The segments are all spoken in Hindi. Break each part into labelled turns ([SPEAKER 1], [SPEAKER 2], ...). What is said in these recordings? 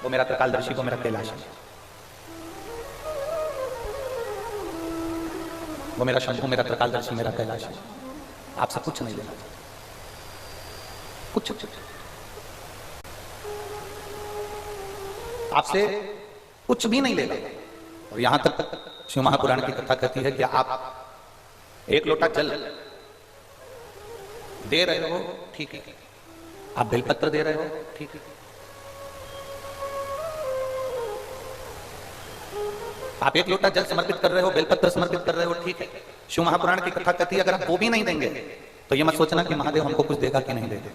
[SPEAKER 1] वो मेरा त्रिकालदर्शी, वो मेरा कैलाश है, वो मेरा शंभू, मेरा त्रिकालदर्शी, मेरा कैलाश है। आपसे कुछ नहीं लेना, कुछ आपसे कुछ भी नहीं लेगा। और यहां तक शिव महापुराण की कथा कहती है कि आप एक लोटा जल दे रहे हो, ठीक है, आप बेलपत्र दे रहे हो, ठीक है, आप एक लोटा जल समर्पित कर रहे हो, बेलपत्र समर्पित कर रहे हो, ठीक है। शिव महापुराण की कथा कहती है अगर आप वो भी नहीं देंगे तो ये मत सोचना कि महादेव हमको कुछ देगा कि नहीं देगा।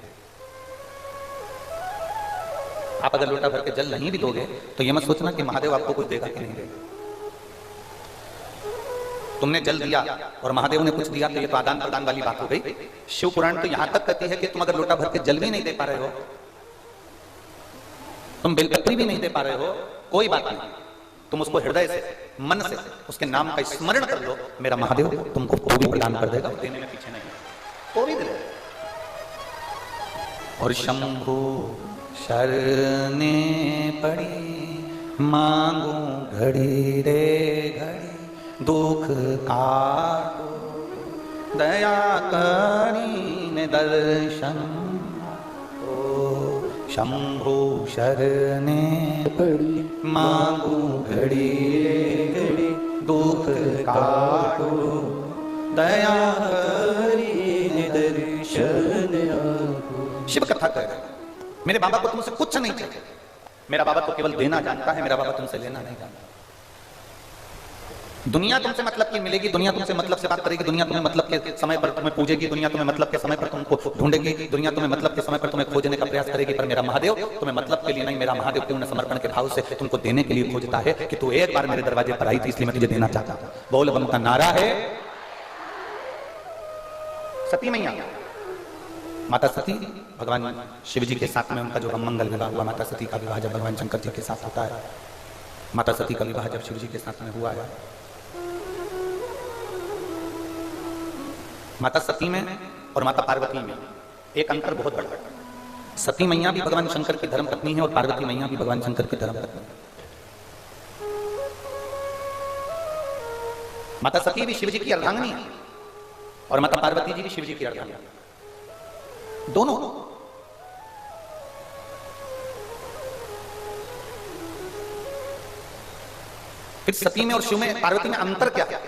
[SPEAKER 1] आप अगर लोटा भर के जल नहीं भी दोगे तो ये मत सोचना कि महादेव आपको कुछ देगा कि नहीं देगा। तुमने जल दिया और महादेव ने कुछ दिया तो ये तो आदान प्रदान वाली बात हो गई। शिव पुराण तो यहां तक कहती है कि तुम अगर लोटा भर के जल भी नहीं दे पा रहे हो, तुम बेलपत्री भी नहीं दे पा रहे हो, कोई बात नहीं, तुम उसको हृदय से, मन से उसके नाम का स्मरण कर लो, मेरा महादेव तुमको वो भी प्रदान कर देगा, देने में पीछे नहीं, वो भी दे देगा। और शंभू शरणे पड़ी मांगू घड़ी रे घड़ी, दुख काटो दया करीने दर्शन, ओ शंभू शरणे पड़ी मांगू घड़ी रे घड़ी, दुख काटो दया करीने दर्शन। शिव कथा कह रहे मेरे बाबा को तुमसे कुछ नहीं चाहिए, मेरा बाबा तो केवल देना जानता है, मेरा बाबा तुमसे लेना नहीं जानता। दुनिया तुमसे मतलब की मिलेगी, दुनिया तुमसे मतलब से बात करेगी, दुनिया तुम्हें मतलब के समय पर तुम्हें पूजेगी, दुनिया तुम्हें मतलब के समय पर तुमको ढूंढेगी, दुनिया तुम्हें मतलब के समय पर तुम्हें खोजने का प्रयास करेगी, पर मेरा महादेव तुम्हें मतलब के लिए नहीं, मेरा महादेव पूर्ण समर्पण के भाव से तुमको देने के लिए खोजता है कि तू एक बार मेरे दरवाजे पर आई थी इसलिए मैं तुझे देना चाहता था। बोल बम का नारा है। सती मैया, माता सती भगवान शिव जी के साथ में उनका जो मंगल विवाह हुआ, माता सती का विवाह जब भगवान शंकर जी के साथ होता है, माता सती का विवाह जब शिव जी के साथ में हुआ है, माता सती में और माता पार्वती में एक अंतर बहुत बड़ा है। सती मैया भी भगवान शंकर की धर्म पत्नी है और पार्वती मैया भी भगवान शंकर की धर्म पत्नी है। माता सती भी शिव जी की अर्धांगिनी है और माता पार्वती जी भी शिव जी की अर्धांगिनी, दोनों। फिर सती में और शिव में, पार्वती में अंतर क्या है?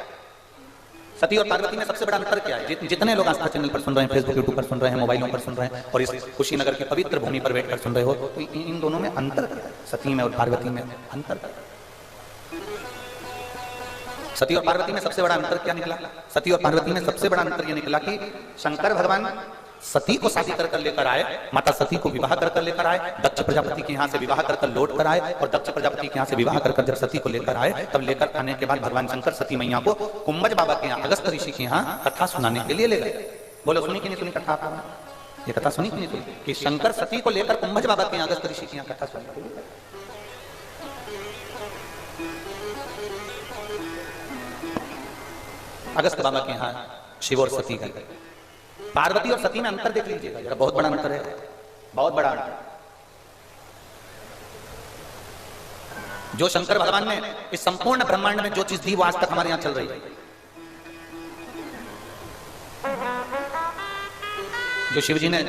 [SPEAKER 1] सती और पार्वती में सबसे बड़ा अंतर क्या है? जितने लोग आस्था चैनल पर सुन रहे हैं, फेसबुक यूट्यूब पर सुन रहे हैं, मोबाइलों पर सुन रहे हैं और इस कुशीनगर की पवित्र भूमि पर बैठकर सुन रहे हो, तो इन दोनों में अंतर क्या है? सती में और पार्वती में अंतर क्या है? सती और पार्वती में सबसे बड़ा अंतर क्या निकला? सती और पार्वती में सबसे बड़ा अंतर यह निकला कि शंकर भगवान सती को शादी कर लेकर आए, माता सती को विवाह कर लेकर आए, दक्ष प्रजापति के यहाँ से विवाह कर लौट कर आए और दक्ष प्रजापति के यहाँ से विवाह कर जब सती को लेकर आए, तब लेकर आने के बाद भगवान शंकर सती मैया को कुंभज बाबा के यहाँ, अगस्त ऋषि के यहाँ कथा सुनाने के लिए ले गए। बोलो सुनी कि नहीं सुनी कथा? ये कथा सुनी कि नहीं सुनी कि शंकर सती को लेकर कुंभज बाबा के यहाँ, अगस्त ऋषि के यहाँ कथा सुनी? अगस्त बाबा के यहाँ शिव और सती गए। पार्वती और सती में अंतर देख लीजिएगा जरा, बहुत बड़ा अंतर है, बहुत बड़ा अंतर। जो शंकर भगवान ने इस संपूर्ण ब्रह्मांड में जो चीज दी वो आज तक हमारे यहां चल रही है। जो शिव जी ने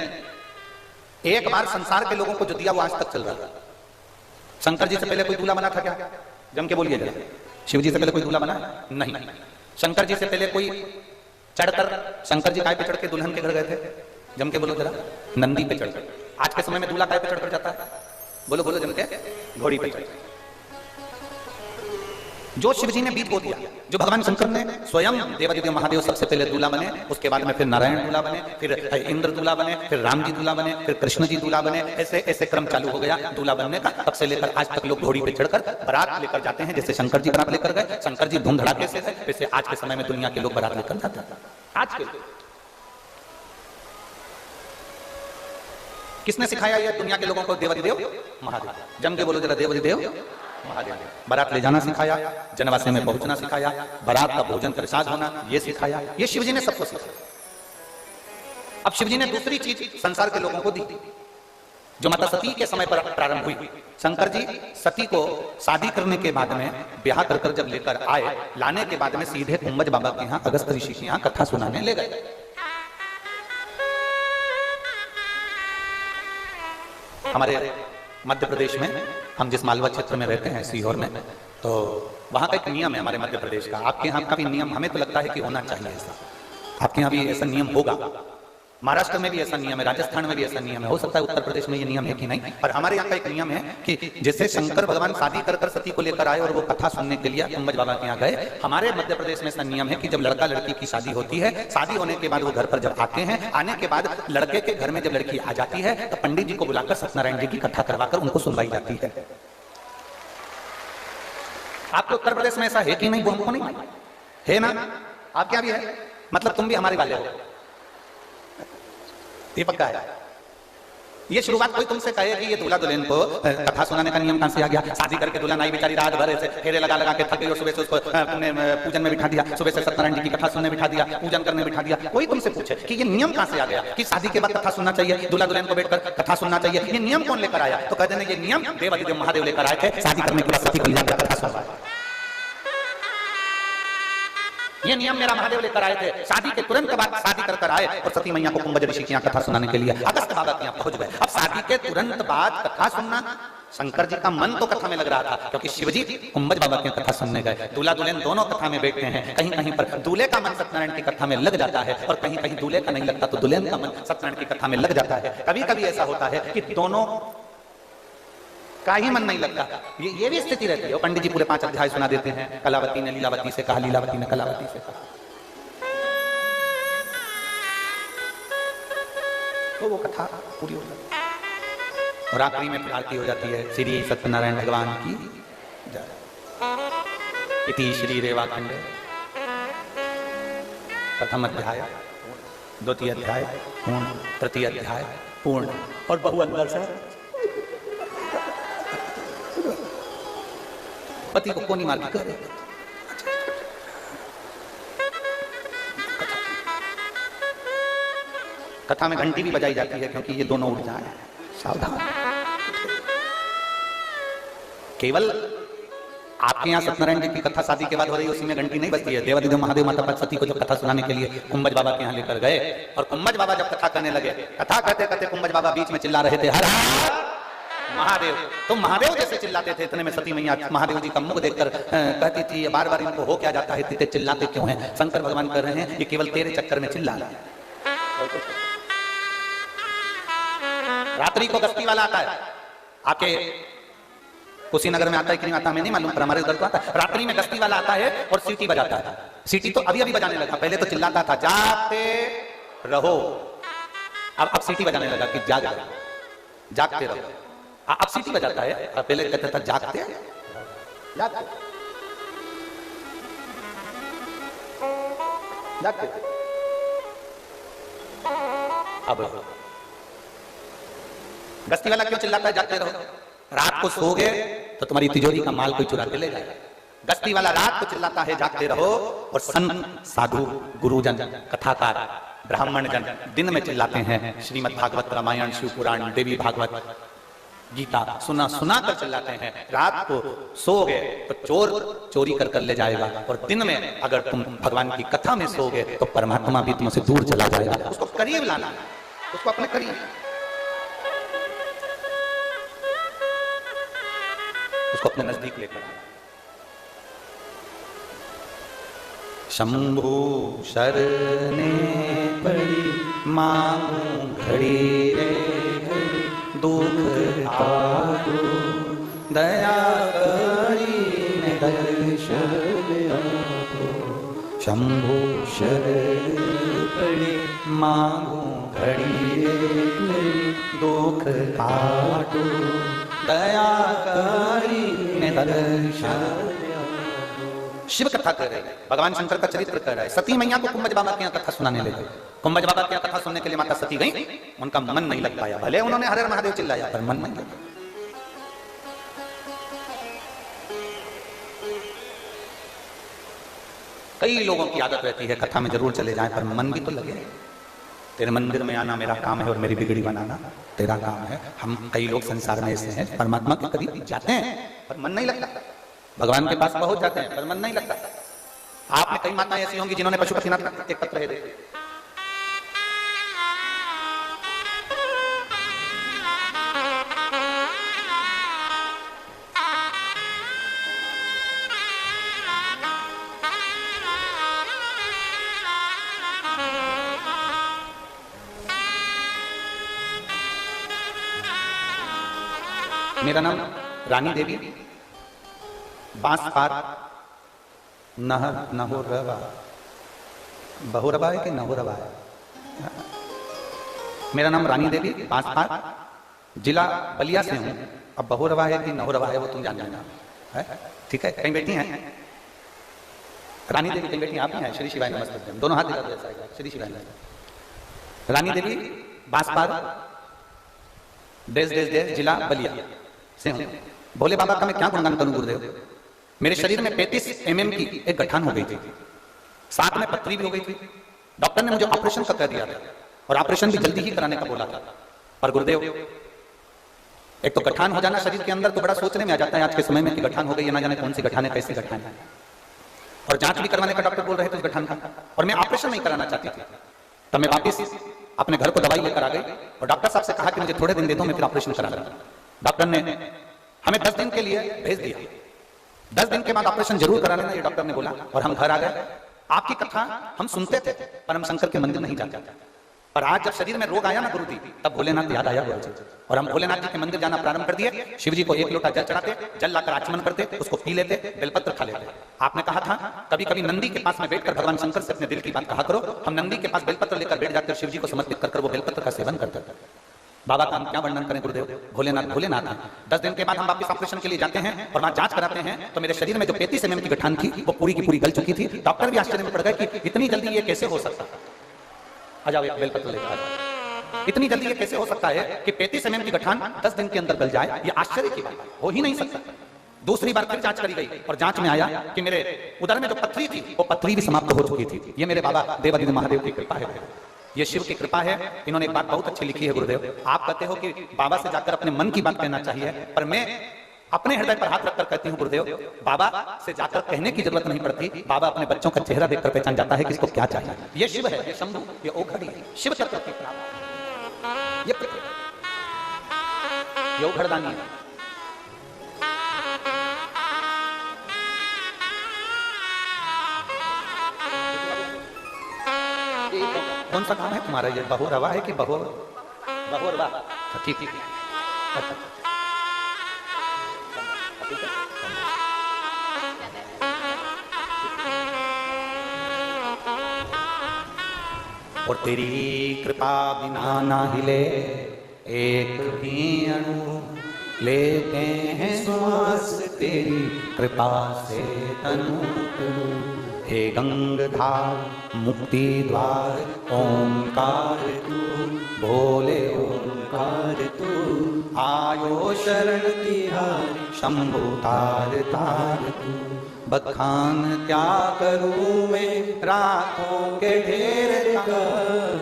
[SPEAKER 1] एक बार संसार के लोगों को जो दिया वो आज तक चल रहा है। शंकर जी से पहले कोई दूल्हा बना था क्या? जम के बोलिए जरा। शिव जी से पहले कोई दूल्हा बना? नहीं। शंकर जी से पहले कोई चढ़कर, शंकर जी काय पे चढ़ के दुल्हन के घर गए थे? जम के बोलो जरा। नंदी पे चढ़कर। आज के समय में दूल्हा काय पे चढ़कर जाता है? बोलो बोलो जम के। घोड़ी पे चढ़। जो शिव जी ने बीज बो दिया, जो भगवान शंकर ने स्वयं देवादिदेव महादेव सबसे पहले दूल्हा बने, उसके बाद में फिर नारायण दूल्हा बने, फिर इंद्र दूल्हा बने, फिर राम जी दूल्हा बने, फिर कृष्ण जी दूल्हा बने, ऐसे ऐसे क्रम चालू हो गया दूल्हा बनने का। तब से लेकर आज तक लोग घोड़ी पे चढ़कर बारात लेकर जाते हैं। जैसे शंकर जी बारात लेकर गए, शंकर जी धूम धड़ाके से, वैसे आज के समय में दुनिया के लोग बारात लेकर जाते हैं। आज के किसने सिखाया ये दुनिया के लोगों को? देवादिदेव महादेव। जम के बोलो जरा, देवादिदेव महादेव। बारात ले जाना सिखाया, जनवासे में पहुंचना सिखाया, बारात का भोजन प्रसाद होना ये सिखाया। ये शिव जी ने सबको सिखाया। अब शिव जी ने दूसरी चीज संसार के लोगों को दी। जो माता सती के समय पर प्रारंभ हुई। शंकर जी सती को शादी करने के बाद में ब्याह कर जब लेकर आए, लाने के बाद में सीधे कुंभज बाबा के यहाँ, अगस्त ऋषि के यहाँ कथा सुनाने ले गए। हमारे मध्य प्रदेश में, हम जिस मालवा क्षेत्र में रहते हैं सीहोर में, तो वहां का एक नियम है हमारे मध्य प्रदेश का। आपके यहाँ का भी नियम हमें तो लगता है कि होना चाहिए ऐसा, आपके यहाँ भी ऐसा नियम होगा। महाराष्ट्र में भी ऐसा नियम है, राजस्थान में भी ऐसा नियम है, हो सकता है उत्तर प्रदेश में ये नियम है कि नहीं, पर हमारे यहाँ का एक नियम है कि जैसे शंकर भगवान शादी कर सती को लेकर आए और वो कथा सुनने के लिए कुंभज बाबा के यहाँ गए, हमारे मध्य प्रदेश में ऐसा नियम है कि जब लड़का लड़की की शादी होती है, शादी होने के बाद वो घर पर जब आते हैं, आने के बाद लड़के के घर में जब लड़की आ जाती है तो पंडित जी को बुलाकर सत्यनारायण जी की कथा करवाकर उनको सुनवाई जाती है। आपके उत्तर प्रदेश में ऐसा है कि नहीं, वो हमको नहीं है ना? आप क्या भी है, मतलब तुम भी हमारे वाले हो, ये पक्का है। ये शुरुआत कोई तुमसे कहे कि ये दूल्हा दुल्हन को कथा सुनाने का नियम कहां से आ गया? शादी करके दुल्हन आई बेचारी, रात भर ऐसे फेरे लगा के थक गई और सुबह से उसको तुमने पूजन में बिठा दिया, सुबह से सत्यनारायण जी की कथा सुनने बिठा दिया, पूजन करने बिठा दिया। कोई तुमसे पूछे कि ये नियम कहां से आ गया कि शादी के बाद कथा सुनना चाहिए, दूल्हा दुल्हन को बैठकर कथा सुनना चाहिए, ये नियम कौन लेकर आया? तो कहते हैं ये नियम देवादिदेव महादेव लेकर आए थे, शादी करने के बाद सती को लेकर कथा सुनवाया। ये नियम मेरा महादेव लेकर आए थे, शादी के तुरंत बाद शादी कर आए और सती मैया को कुंभज ऋषि की यहाँ कथा सुनाने के लिए अगस्त बाबा के यहाँ पहुंच गए। अब शादी के तुरंत बाद कथा सुनना, शंकर जी का मन तो कथा में लग रहा था क्योंकि शिवजी कुंभज बाबा की कथा सुनने गए। दूल्हा दुल्हन दोनों कथा में बैठते हैं, कहीं कहीं पर दूल्हे का मन सत्यनारायण की कथा में लग जाता है और कहीं कहीं दूल्हे का नहीं लगता तो दुल्हन का मन सत्यनारायण की कथा में लग जाता है। कभी कभी ऐसा होता है कि दोनों का ही मन नहीं लगता, ये भी स्थिति रहती है। पंडित जी पूरे 5 अध्याय सुना देते हैं, कलावती ने लीलावती से कहा, लीलावती ने कलावती से कहा, तो वो कथा पूरी हो जाती है और आखिरी में आरती हो जाती है श्री सत्यनारायण भगवान की जय। इति श्री रेवाखंडे प्रथम अध्याय, द्वितीय अध्याय पूर्ण, तृतीय अध्याय पूर्ण और बहुअंतर से पति को कोनी मार के कथा में घंटी भी बजाई जाती है क्योंकि ये दोनों उठ जाए, सावधान। केवल आपके यहाँ सत्यनारायण जी की कथा शादी के बाद हो रही है, उसी में घंटी नहीं बजती है। देवादिदेव महादेव माता पार्वती सती को जब कथा सुनाने के लिए कुंभज बाबा के यहाँ लेकर गए और कुंभज बाबा जब कथा करने लगे, कथा करते करते कुंभज बाबा बीच में चिल्ला रहे थे, हर हर महादेव। तो महादेव जैसे चिल्लाते थे, इतने में सती मैया महादेव जी का मुख देखकर कहती थी ये बार बार इनको हो क्या जाता है, इतने चिल्लाते क्यों हैं? शंकर भगवान कर रहे हैं ये केवल तेरे चक्कर में चिल्ला रहे हैं। रात्रि को गस्ती वाला आता है, आपके कुशीनगर में आता है कि नहीं आता हमें नहीं मालूम, पर हमारे उधर तो आता है। रात्रि में गस्ती वाला आता है और सीटी बजाता है। सीटी तो अभी अभी बजाने लगा, पहले तो चिल्लाता था जागते रहो, अब सीटी बजाने लगा कि जागते रहो। अब सीटी बजाता है, पहले कहता था जागते जागते जागते। अब गस्ती वाला क्यों चिल्लाता है जागते रहो? रात को सोओगे तो तुम्हारी तिजोरी का माल कोई चुरा के ले जाएगा। गस्ती वाला रात को चिल्लाता है जागते रहो और संत साधु गुरुजन कथाकार ब्राह्मण जन दिन में चिल्लाते हैं श्रीमद् भागवत रामायण शिव पुराण देवी भागवत गीता सुना सुना कर चिल्लाते हैं। रात को सोओगे तो चोर चोरी कर ले जाएगा और दिन में अगर तुम भगवान की कथा में सोओगे तो परमात्मा भी तुमसे दूर चला जाएगा। उसको करीब लाना, उसको अपने करीब, उसको अपने नजदीक लेकर आना। शंभु शरणे पड़ी मांगू घड़ी रे दुख आगो दया करी ने दर्शन आपो। शंभु शरण पड़ी मांगू घड़ी रे दुख काटो दया करी ने दर्शन। शिव कथा कर रहे हैं, भगवान शंकर का चरित्र कर रहा है। सती मैया को कुंभज बाबा के यहाँ कथा सुनाने लगे। कुंभज बाबा के यहाँ कथा सुनने के लिए माता सती गई, उनका मन नहीं लग पाया। भले उन्होंने हर हर महादेव चिल्लाया पर मन नहीं लगा। कई लोगों की आदत रहती है कथा में जरूर चले जाएं पर मन भी तो लगे। तेरे मंदिर में आना मेरा काम है और मेरी बिगड़ी बनाना तेरा काम है। हम कई लोग संसार में ऐसे हैं, परमात्मा के करीब जाते हैं पर मन नहीं लगता, भगवान के पास पहुंच जाते हैं पर मन नहीं लगता। आप में कई माताएं ऐसी होंगी जिन्होंने पशुपतिनाथ का एक पत्र है, मेरा नाम रानी देवी, बांसपार नहर नहोरवा, बहुरवा है कि नहोरवा है? मेरा नाम रानी देवी, बांसपार, जिला बलिया से हूँ। अब बहुरवा है कि नहोरवा है वो तुम जान लेना है, ठीक है? कहीं बेटी हैं रानी देवी, कहीं बेटी आप ही हैं? श्री शिवाय नमस्ते, दोनों हाथ दिखा दो, श्री शिवाय नमस्ते। रानी देवी, बांसपार, देश देश देश, जिला बलिया से हूँ। भोले बाबा का मैं क्या गुणगान करूं गुरुदेव। मेरे शरीर में 35 mm की एक गठान हो गई थी, साथ में पथरी भी हो गई थी। डॉक्टर ने मुझे ऑपरेशन का कर दिया था और ऑपरेशन भी जल्दी ही कराने का बोला था। पर गुरुदेव, एक तो गठान हो जाना शरीर के अंदर तो बड़ा सोचने में आ जाता है आज के समय में कि गठान हो गई है, ना जाने कौन सी गठान है, कैसी गठान है। और जांच भी करवाने का डॉक्टर बोल रहे थे उस गठान का, और मैं ऑपरेशन नहीं कराना चाहती थी। तब मैं वापिस अपने घर को दवाई लेकर आ गई और डॉक्टर साहब से कहा कि मुझे थोड़े दिन दे दो, मैं फिर ऑपरेशन करा लूंगा। डॉक्टर ने हमें 10 दिन के लिए भेज दिया। 10 दिन के बाद ऑपरेशन जरूर कराने ना, ये डॉक्टर ने बोला। और हम घर आ गए। आपकी कथा हम सुनते थे पर हम शंकर के मंदिर नहीं जाते थे। पर आज जब शरीर में रोग आया ना गुरु जी, तब भोलेनाथ याद आया गुरु जी, और हम भोलेनाथ जी के मंदिर जाना प्रारंभ कर दिए। शिव जी को 1 लोटा जल चढ़ाते, जल लाकर आचमन करते, उसको पी लेते, बेलपत्र खा लेते। आपने कहा था कभी कभी नंदी के पास में बैठकर भगवान शंकर से अपने दिल की बात कहा करो। हम नंदी के पास बेलपत्र लेकर बैठ जाते और शिव जी को समर्पित कर वो बेलपत्र का सेवन करते थे। बाबा का हम क्या वर्णन करें गुरुदेव, भोलेनाथ भोलेनाथ है। 10 दिन के बाद हम वापस ऑपरेशन के लिए जाते हैं और वहां जांच कराते हैं तो मेरे शरीर में जो 35 mm की गठान थी वो पूरी की पूरी गल चुकी थी। डॉक्टर भी आश्चर्य में पड़ गए कि इतनी जल्दी ये कैसे हो सकता है। आ जाओ, एक बेलपत्र लेकर आ जाओ। इतनी जल्दी ये कैसे हो सकता है कि 35 mm की गठान 10 दिन के अंदर गल जाए, ये आश्चर्य की बात हो ही नहीं सकता। दूसरी बार फिर जांच करी गई और जांच में आया कि मेरे उदर में जो पथरी थी वो पथरी भी समाप्त हो चुकी थी। ये मेरे बाबा देवादिदेव महादेव की कृपा है, ये शिव की कृपा है। इन्होंने एक बात बहुत अच्छी लिखी है गुरुदेव। आप कहते हो कि बाबा से जाकर अपने मन की बात कहना चाहिए, पर मैं अपने हृदय पर हाथ रखकर कहती हूँ गुरुदेव, बाबा से जाकर कहने की जरूरत नहीं पड़ती। बाबा अपने बच्चों का चेहरा देखकर पहचान जाता है कि इसको क्या चाहिए। ये शिव है, ये शंभु, ये ओघड़ी है, शिव तत्व की प्राप्त, ये ओघड़दानी है। कौन सा काम है तुम्हारा, ये बहुरवा है कि बहुरवा? ठीक ठीक, अच्छा और तेरी कृपा बिना ना हिले एक भी अणु, लेते हैं श्वास तेरी कृपा से तनु तनु। हे गंगाधार मुक्ति द्वार ओंकार तू, भोले ओंकार तू, आयो शरण तिहारी शंभु तार तार तू। बखान क्या करूं मैं रातों के ढेर का,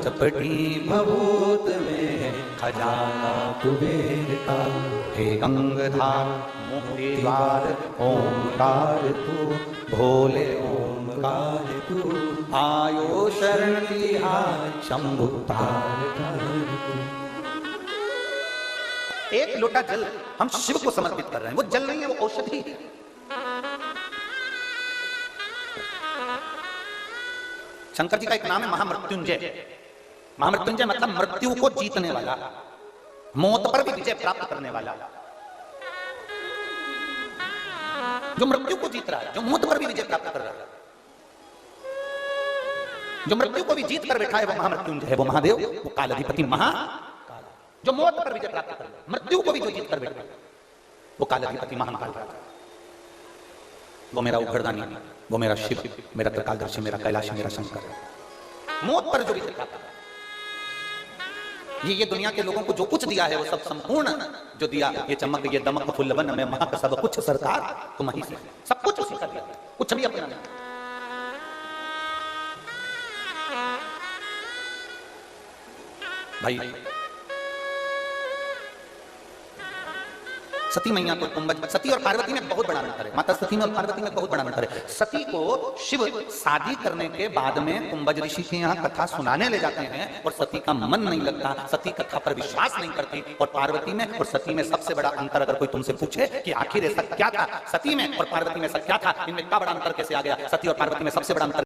[SPEAKER 1] चपटी भभूत में खजाना कुबेर का। हे गंगाधार मुक्ति द्वार ओंकार तू, भोले ओंकार तू, आयो शरण तिहारी शंभु तार तार तू। एक लोटा जल हम शिव को समर्पित कर रहे हैं। वो जल नहीं है, वो औषधि है। शंकर जी का एक नाम है महामृत्युंजय। महामृत्युंजय मतलब मृत्यु को जीतने वाला, मौत पर भी विजय प्राप्त करने वाला। जो मृत्यु को जीत रहा है, जो मौत पर भी विजय प्राप्त कर रहा है, जो मृत्यु को भी जीत कर बैठा है वो महामृत्युंजय है, वो महादेव, वो कालाधिपति महाकाल। जो मौत पर विजय प्राप्त कर रहा है, मृत्यु को भी जो जीत कर बैठा है वो कालाधिपति महाकाल। वो मेरा उघड़दानी, वो मेरा शिव, मेरा त्रिकालदर्शी, मेरा कैलाश, मेरा शंकर। मौत पर जो विजय प्राप्त कर, ये दुनिया के लोगों को जो कुछ दिया है वो सब संपूर्ण जो दिया, ये चमक, ये दमक, फुल्लवन में महक, सब कुछ सरकार तुम ही से, सब कुछ उसी का दिया, कुछ भी अपना नहीं। भाई सती मैया को कुंभज, सती और पार्वती में बहुत बड़ा अंतर है, माता सती में और पार्वती में बहुत बड़ा अंतर है। सती को शिव शादी करने के बाद में कुंभज ऋषि के यहाँ कथा सुनाने ले जाते हैं और सती का मन नहीं लगता, सती कथा पर विश्वास नहीं करती। और पार्वती में और सती में सबसे बड़ा अंतर अगर कोई तुमसे पूछे कि आखिर ऐसा क्या था सती में और पार्वती में ऐसा क्या था, इनमें क्या बड़ा अंतर कैसे आ गया, सती और पार्वती में सबसे बड़ा अंतर